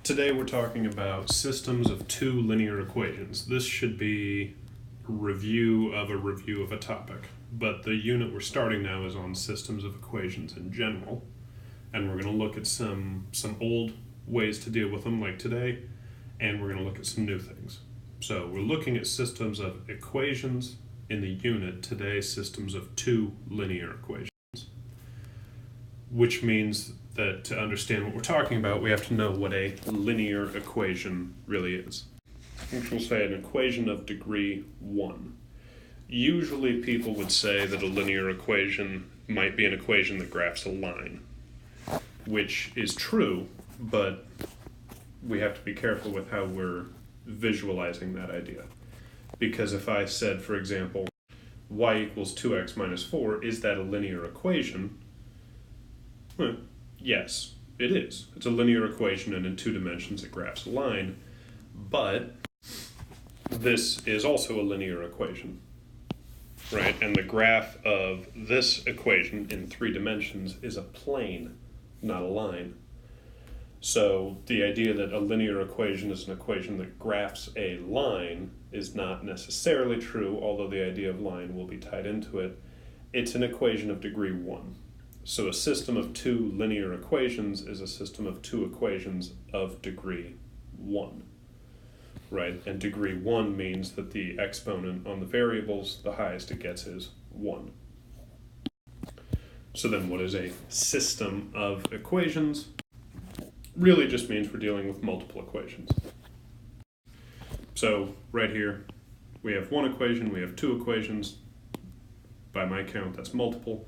Today we're talking about systems of two linear equations. This should be a review of a topic, but the unit we're starting now is on systems of equations in general, and we're going to look at some old ways to deal with them like today, and we're going to look at some new things. So we're looking at systems of equations in the unit today, systems of two linear equations, which means that to understand what we're talking about, we have to know what a linear equation really is, which we'll say an equation of degree 1. Usually people would say that a linear equation might be an equation that graphs a line, which is true, but we have to be careful with how we're visualizing that idea. Because if I said, for example, y equals 2x minus 4, is that a linear equation? Well, yes, it is. It's a linear equation, and in two dimensions it graphs a line, but this is also a linear equation, right? And the graph of this equation in 3 dimensions is a plane, not a line. So the idea that a linear equation is an equation that graphs a line is not necessarily true, although the idea of line will be tied into it. It's an equation of degree 1. So a system of two linear equations is a system of two equations of degree 1, right? And degree 1 means that the exponent on the variables, the highest it gets is 1. So then what is a system of equations? Really just means we're dealing with multiple equations. So right here, we have one equation, we have two equations. By my count, that's multiple.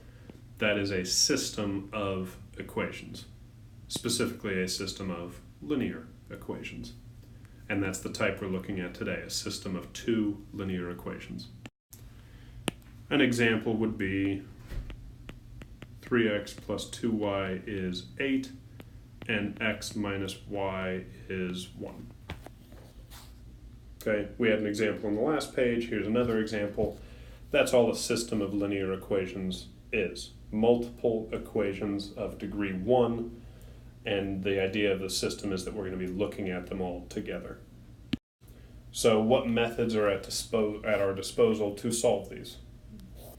That is a system of equations, specifically a system of linear equations. And that's the type we're looking at today, a system of two linear equations. An example would be 3x plus 2y is 8, and x minus y is 1. Okay, we had an example on the last page. Here's another example. That's all a system of linear equations is. Multiple equations of degree 1, and the idea of the system is that we're going to be looking at them all together. So what methods are at our disposal to solve these?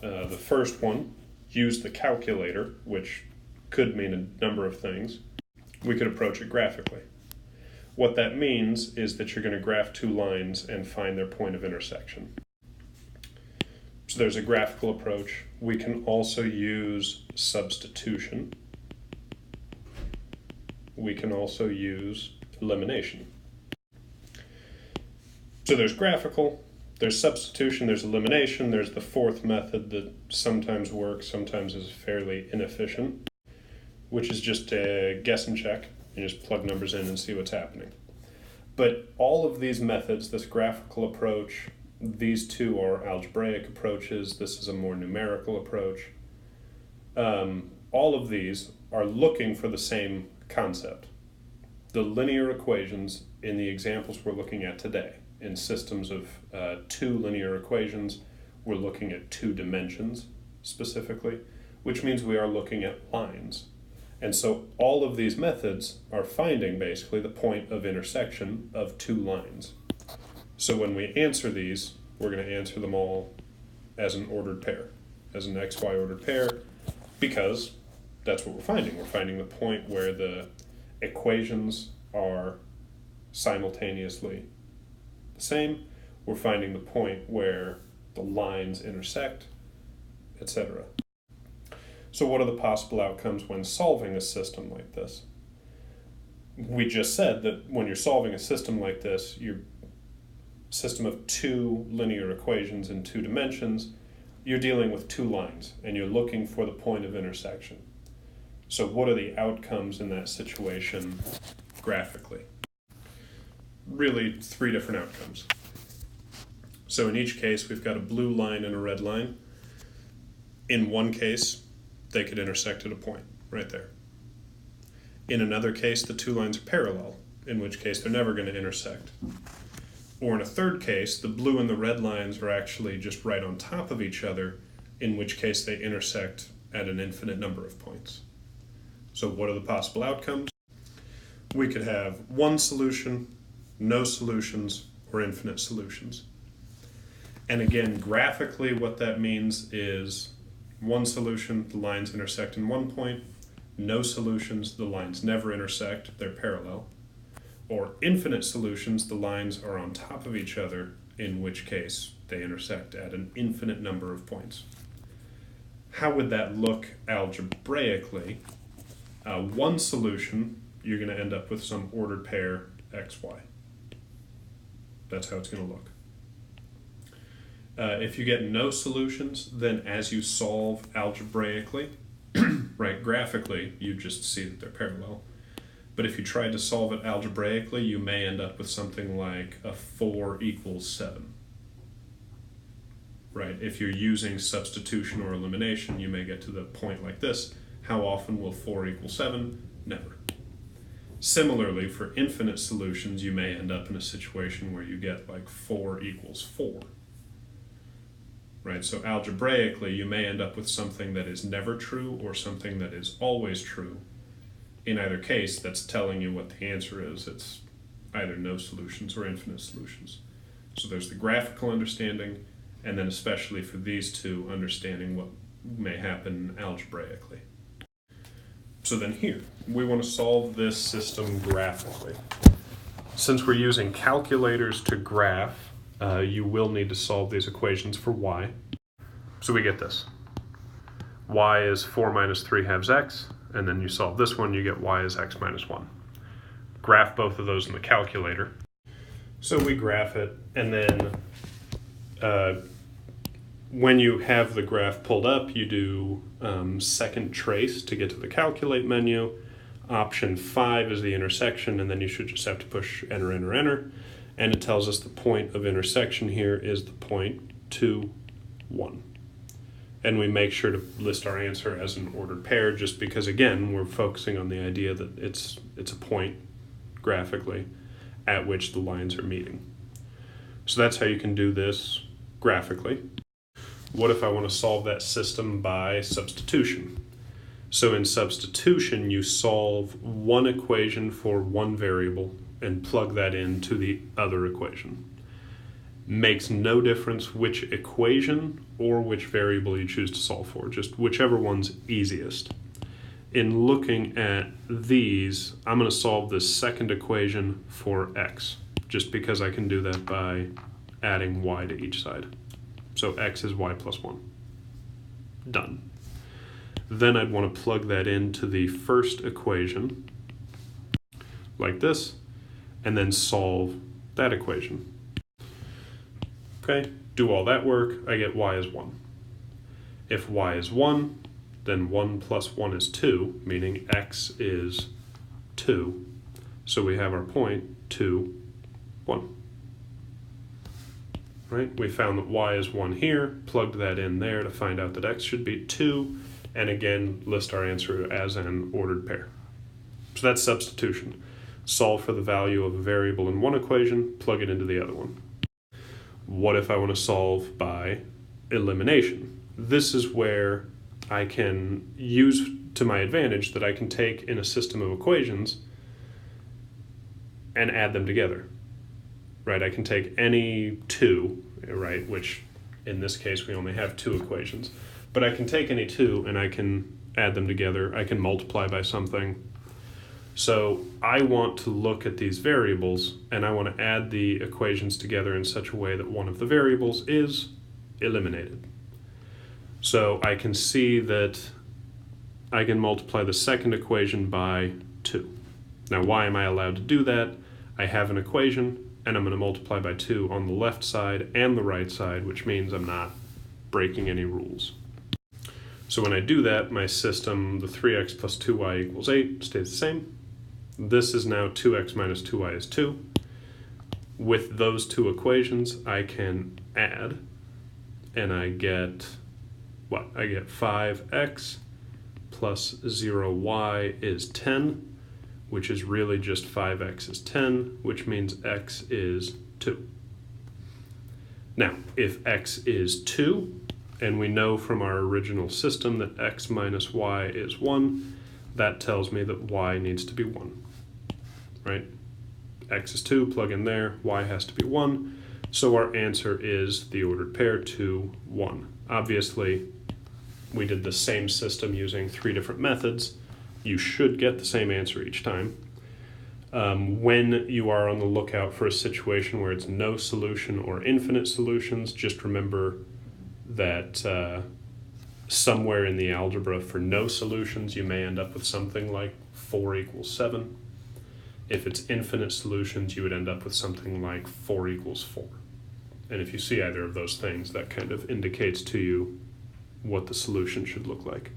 The first one, use the calculator, which could mean a number of things. We could approach it graphically. What that means is that you're going to graph two lines and find their point of intersection. So there's a graphical approach. We can also use substitution. We can also use elimination. So there's graphical, there's substitution, there's elimination, there's the fourth method that sometimes works, sometimes is fairly inefficient, which is just a guess and check. You just plug numbers in and see what's happening. But all of these methods, this graphical approach, these two are algebraic approaches, this is a more numerical approach. All of these are looking for the same concept. The linear equations in the examples we're looking at today, in systems of two linear equations, we're looking at 2 dimensions specifically, which means we are looking at lines. And so all of these methods are finding basically the point of intersection of 2 lines. So when we answer these, we're going to answer them all as an ordered pair, as an XY ordered pair, because that's what we're finding. We're finding the point where the equations are simultaneously the same. We're finding the point where the lines intersect, etc. So what are the possible outcomes when solving a system like this? We just said that when you're solving a system like this, your system of 2 linear equations in 2 dimensions, you're dealing with 2 lines, and you're looking for the point of intersection. So what are the outcomes in that situation graphically? Really 3 different outcomes. So in each case, we've got a blue line and a red line. In one case, they could intersect at a point right there. In another case, the 2 lines are parallel, in which case they're never going to intersect. Or in a third case, the blue and the red lines are actually just right on top of each other, in which case they intersect at an infinite number of points. So what are the possible outcomes? we could have one solution, no solutions, or infinite solutions. And again, graphically, what that means is one solution, the lines intersect in one point. No solutions, the lines never intersect, they're parallel. Or infinite solutions, the lines are on top of each other, in which case they intersect at an infinite number of points. How would that look algebraically? One solution, you're going to end up with some ordered pair xy. That's how it's going to look. If you get no solutions, then as you solve algebraically, right, graphically, you just see that they're parallel. But if you tried to solve it algebraically, you may end up with something like a 4 equals 7. Right, if you're using substitution or elimination, you may get to the point like this. How often will 4 equal 7? Never. Similarly, for infinite solutions, you may end up in a situation where you get like 4 equals 4. Right, so algebraically, you may end up with something that is never true or something that is always true. In either case, that's telling you what the answer is. It's either no solutions or infinite solutions. So there's the graphical understanding, and then especially for these two, understanding what may happen algebraically. So then here, we want to solve this system graphically. Since we're using calculators to graph, you will need to solve these equations for y. So we get this. Y is 4 minus 3 halves x, and then you solve this one, you get y is x minus 1. Graph both of those in the calculator. So we graph it, and then when you have the graph pulled up, you do second trace to get to the calculate menu. Option 5 is the intersection, and then you should just have to push enter, enter, enter. And it tells us the point of intersection here is the point 2, 1. And we make sure to list our answer as an ordered pair just because, again, we're focusing on the idea that it's a point graphically at which the lines are meeting. So that's how you can do this graphically. What if I want to solve that system by substitution? So in substitution, you solve one equation for one variable and plug that into the other equation. Makes no difference which equation or which variable you choose to solve for, just whichever one's easiest. In looking at these, I'm going to solve this second equation for x, just because I can do that by adding y to each side. So x is y plus 1. Done. Then I'd want to plug that into the first equation, like this, and then solve that equation. Okay, do all that work, I get y is 1. If y is 1, then 1 plus 1 is 2, meaning x is 2. So we have our point 2, 1. Right, we found that y is 1 here, plugged that in there to find out that x should be 2, and again, list our answer as an ordered pair. So that's substitution. Solve for the value of a variable in one equation, plug it into the other one. What if I want to solve by elimination? This is where I can use to my advantage that I can take in a system of equations and add them together. Right, I can take any two, right, which in this case we only have two equations, but I can take any two and I can add them together. I can multiply by something. So I want to look at these variables and I want to add the equations together in such a way that one of the variables is eliminated. So I can see that I can multiply the second equation by 2. Now why am I allowed to do that? I have an equation and I'm going to multiply by 2 on the left side and the right side, which means I'm not breaking any rules. So when I do that, my system, the 3x plus 2y equals 8, stays the same. This is now 2x minus 2y is 2. With those two equations, I can add, and I get, what? I get 5x plus 0y is 10, which is really just 5x is 10, which means x is 2. Now, if x is 2, and we know from our original system that x minus y is 1, that tells me that y needs to be 1. right? X is 2, plug in there, Y has to be 1. So our answer is the ordered pair 2, 1. Obviously, we did the same system using 3 different methods. You should get the same answer each time. When you are on the lookout for a situation where it's no solution or infinite solutions, just remember that somewhere in the algebra for no solutions, you may end up with something like 4 equals 7. If it's infinite solutions, you would end up with something like 4 equals 4. And if you see either of those things, that kind of indicates to you what the solution should look like.